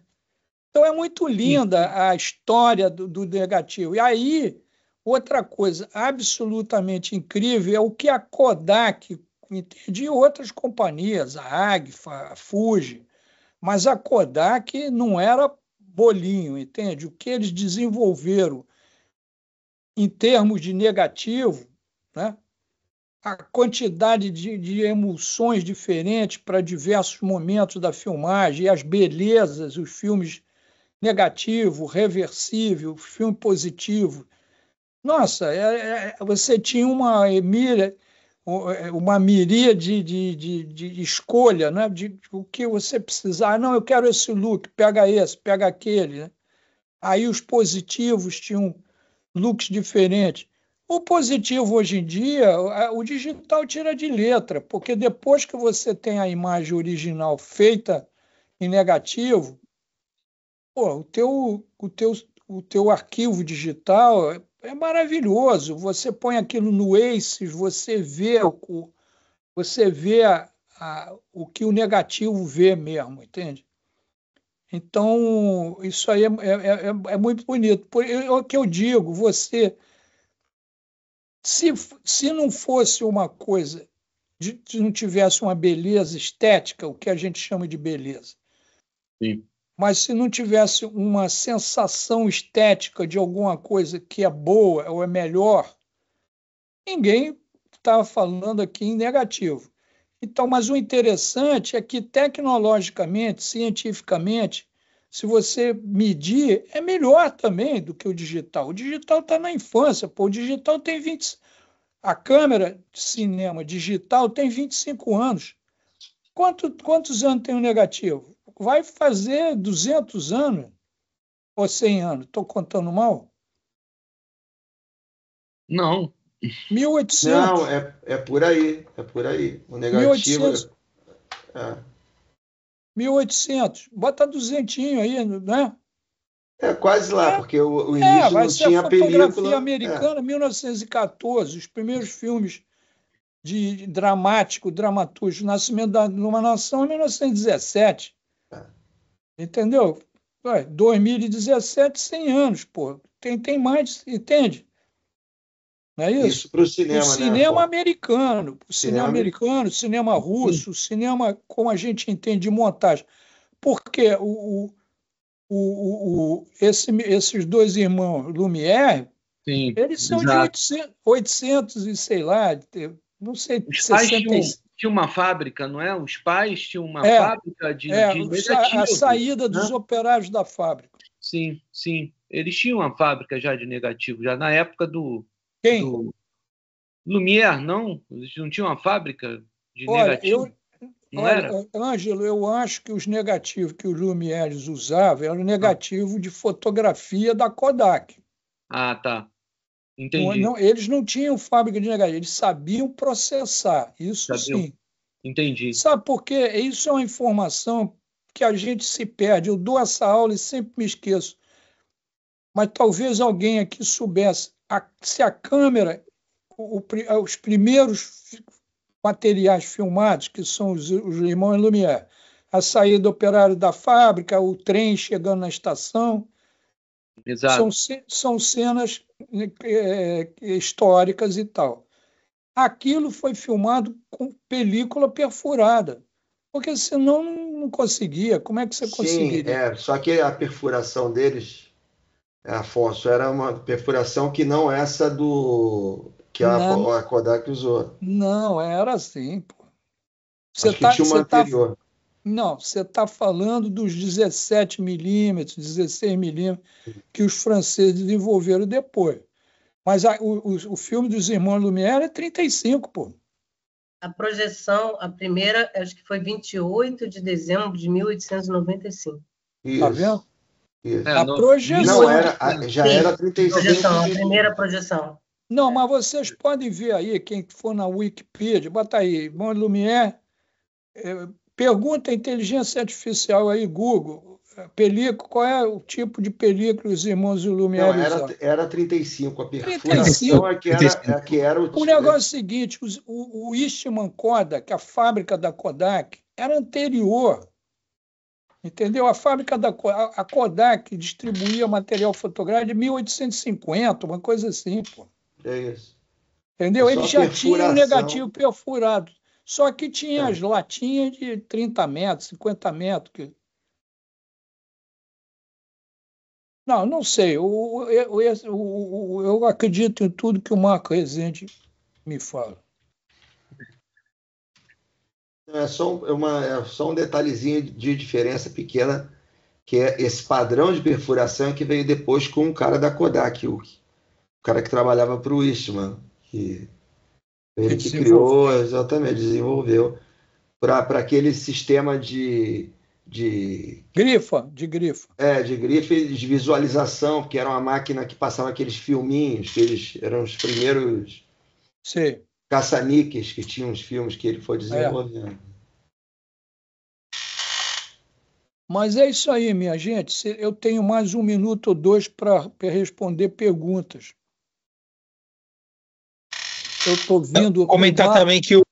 Então, é muito linda a história do negativo. E aí, outra coisa absolutamente incrível é o que a Kodak, e outras companhias, a Agfa, a Fuji, mas a Kodak não era bolinho, entende? O que eles desenvolveram em termos de negativo, né? A quantidade de emulsões diferentes para diversos momentos da filmagem, e as belezas, os filmes negativo, reversível, filme positivo. Nossa, você tinha uma miríade de escolha, né? De o que você precisar. Não, eu quero esse look, pega esse, pega aquele. Né? Aí os positivos tinham looks diferentes. O positivo hoje em dia, o digital tira de letra, porque depois que você tem a imagem original feita em negativo, pô, o teu arquivo digital é maravilhoso. Você põe aquilo no Aces, você vê o que o negativo vê mesmo, entende? Então, isso aí é muito bonito. O que eu digo, se não fosse uma coisa, se não tivesse uma beleza estética, o que a gente chama de beleza, sim, mas se não tivesse uma sensação estética de alguma coisa que é boa ou é melhor, ninguém estava falando aqui em negativo. Então, mas o interessante é que tecnologicamente, cientificamente, se você medir, é melhor também do que o digital. O digital está na infância, pô. O digital tem 20. A câmera de cinema digital tem 25 anos. Quantos anos tem o negativo? Vai fazer 200 anos ou 100 anos? Estou contando mal? Não. 1800. Não, é por aí. É por aí. O negativo... 1800. Bota 200 aí, né? É quase lá, porque o início vai não ser tinha a fotografia película. americana, 1914, os primeiros filmes de dramaturgo, Nascimento de uma Nação, em 1917. Entendeu? 2017, 100 anos, pô. Tem mais, entende? não é isso? Isso para o cinema, O cinema americano, o cinema Cinema americano, o cinema russo, o cinema como a gente entende de montagem. Porque esses dois irmãos Lumière, Sim, eles são de exato. 800 e sei lá, não sei, Os pais 66. tinham uma fábrica, não é? Os pais tinham uma É, fábrica de a negativos, saída né? dos operários da fábrica. Sim, sim. Eles tinham uma fábrica já de negativo, já na época do Quem? Lumière, não? Eles não tinham uma fábrica de Olha, negativo? Não era? Ângelo, eu acho que os negativos que os Lumière usavam eram negativo de fotografia da Kodak. Ah, tá. Entendi. Eles não tinham fábrica de negativo, eles sabiam processar, isso sim. Entendi. Sabe por quê? Isso é uma informação que a gente se perde. Eu dou essa aula e sempre me esqueço. Mas talvez alguém aqui soubesse se a câmera, os primeiros materiais filmados, que são os irmãos Lumière, a saída do operário da fábrica, o trem chegando na estação, Exato. são cenas históricas e tal. Aquilo foi filmado com película perfurada, porque senão não conseguia. Como é que você conseguiria? Só que a perfuração deles, Afonso, era uma perfuração que não essa que a Kodak usou. Não, era assim, pô. Acho que tinha uma anterior. Não, você está falando dos 17 milímetros, 16 milímetros que os franceses desenvolveram depois. Mas o filme dos irmãos Lumière é 35, pô. A projeção, a primeira, acho que foi 28 de dezembro de 1895. Tá vendo? Isso. A projeção. Não, já era 35. Projeção, a primeira projeção. Não, mas vocês podem ver aí, quem for na Wikipedia, bota aí, irmão Lumière, pergunta a inteligência artificial aí, Google, película, qual é o tipo de película os irmãos Lumière usavam? Era 35, a perfuração 35. é que era O negócio é o seguinte, o Eastman Kodak, a fábrica da Kodak, era anterior. Entendeu? A fábrica a Kodak distribuía material fotográfico de 1850, uma coisa assim, pô. É isso. Entendeu? Eles já tinham um negativo perfurado. Só que tinha as latinhas de 30 metros, 50 metros. Não sei. Eu acredito em tudo que o Marco Rezende me fala. É só um detalhezinho de diferença pequena, que é esse padrão de perfuração que veio depois com o cara da Kodak, o cara que trabalhava para o Eastman, que ele que criou, exatamente, desenvolveu para aquele sistema de grifa. De grife e de visualização, porque era uma máquina que passava aqueles filminhos, que eles eram os primeiros caça-níqueis que tinham os filmes que ele foi desenvolvendo. Mas é isso aí, minha gente. Eu tenho mais 1 minuto ou 2 para responder perguntas. Eu estou vindo... Vou comentar também que o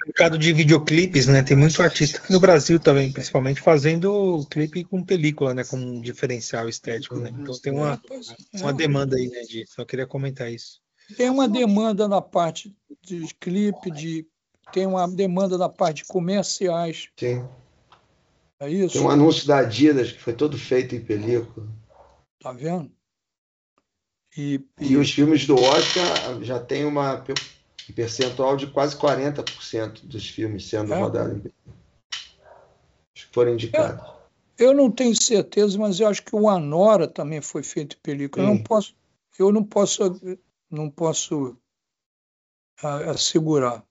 mercado de videoclipes, né, tem muito artista aqui no Brasil também, principalmente fazendo clipe com película, né, como um diferencial estético, né? Então tem uma demanda aí, né, só queria comentar isso. Tem uma demanda na parte de clipe, tem uma demanda na parte de comerciais. Sim. É isso? Tem um anúncio da Adidas que foi todo feito em película. Tá vendo? E os filmes do Oscar já tem um percentual de quase 40% dos filmes sendo rodados em película. Acho que foram indicados. Eu não tenho certeza, mas eu acho que o Anora também foi feito em película. Eu não posso assegurar.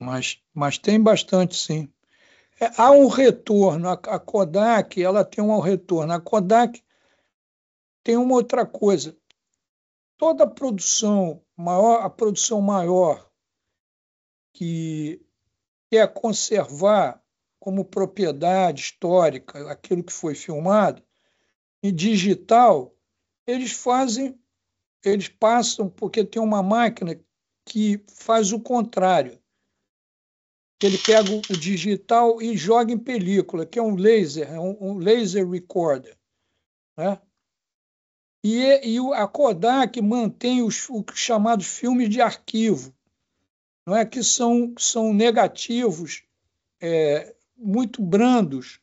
Mas tem bastante, sim. Há um retorno. A Kodak, ela tem um retorno. A Kodak tem uma outra coisa. Toda a produção maior que quer conservar como propriedade histórica aquilo que foi filmado, em digital, eles passam, porque tem uma máquina que faz o contrário. Ele pega o digital e joga em película, que é um laser, um laser recorder, né? E a Kodak mantém os chamados filmes de arquivo, não é, que são negativos, muito brandos,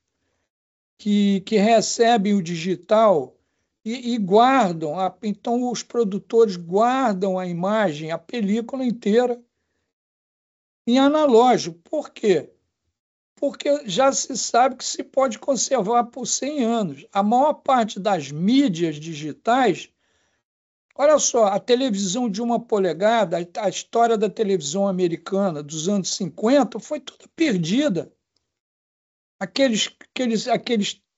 que recebem o digital e guardam. Então, os produtores guardam a imagem, a película inteira, em analógico. Por quê? Porque já se sabe que se pode conservar por 100 anos. A maior parte das mídias digitais, olha só, a televisão de 1 polegada, a história da televisão americana dos anos 50 foi toda perdida. Aqueles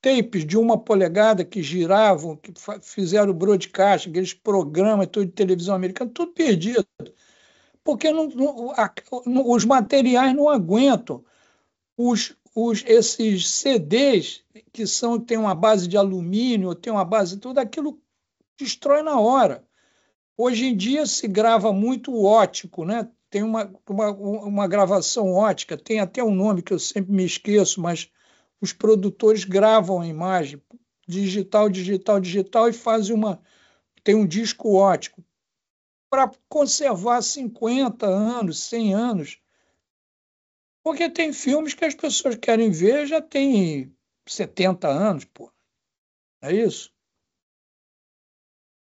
tapes de 1 polegada que giravam, que fizeram broadcast, aqueles programas de televisão americana, tudo perdido. Porque os materiais não aguentam. Esses CDs que têm uma base de alumínio, tem uma base, tudo aquilo destrói na hora. Hoje em dia se grava muito ótico, né? Tem uma gravação ótica, tem até um nome que eu sempre me esqueço, mas os produtores gravam a imagem digital e fazem tem um disco ótico para conservar 50 anos, 100 anos. Porque tem filmes que as pessoas querem ver já tem 70 anos, pô. É isso?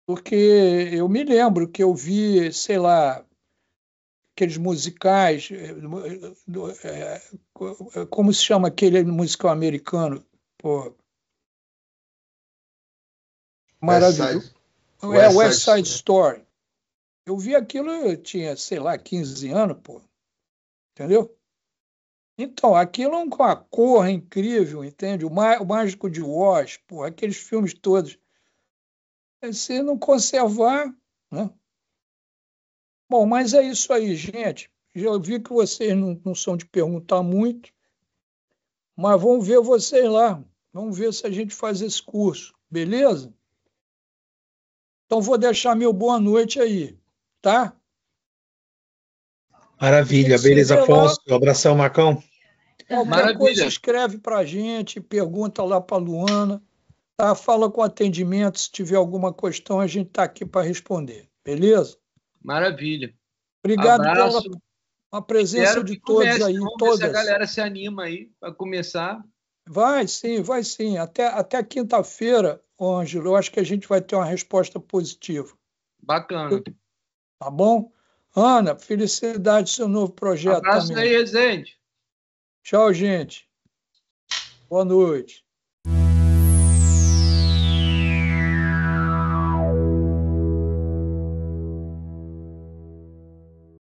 Porque eu me lembro que eu vi, sei lá, aqueles musicais, como se chama aquele musical americano? Pô, maravilhoso. West Side Story. Eu vi aquilo, eu tinha, sei lá, 15 anos, pô. Entendeu? Então, aquilo é uma cor incrível, entende? O Mágico de Oz, pô, aqueles filmes todos. Se não conservar, né? Bom, mas é isso aí, gente. Já vi que vocês não são de perguntar muito, mas vamos ver vocês lá. Vamos ver se a gente faz esse curso, beleza? Então, vou deixar meu boa noite aí, tá? Maravilha, beleza, Afonso. Um abração, Marcão. Qualquer coisa, escreve para a gente, pergunta lá para a Luana, tá? Fala com o atendimento, se tiver alguma questão, a gente está aqui para responder, beleza? Maravilha. Obrigado pela presença de todos aí. Vamos ver se a galera se anima aí para começar. Vai sim. Até quinta-feira, Ângelo, eu acho que a gente vai ter uma resposta positiva. Bacana. Tá bom? Ana, felicidade do seu novo projeto. Abraço também. aí, Rezende. Tchau, gente. Boa noite.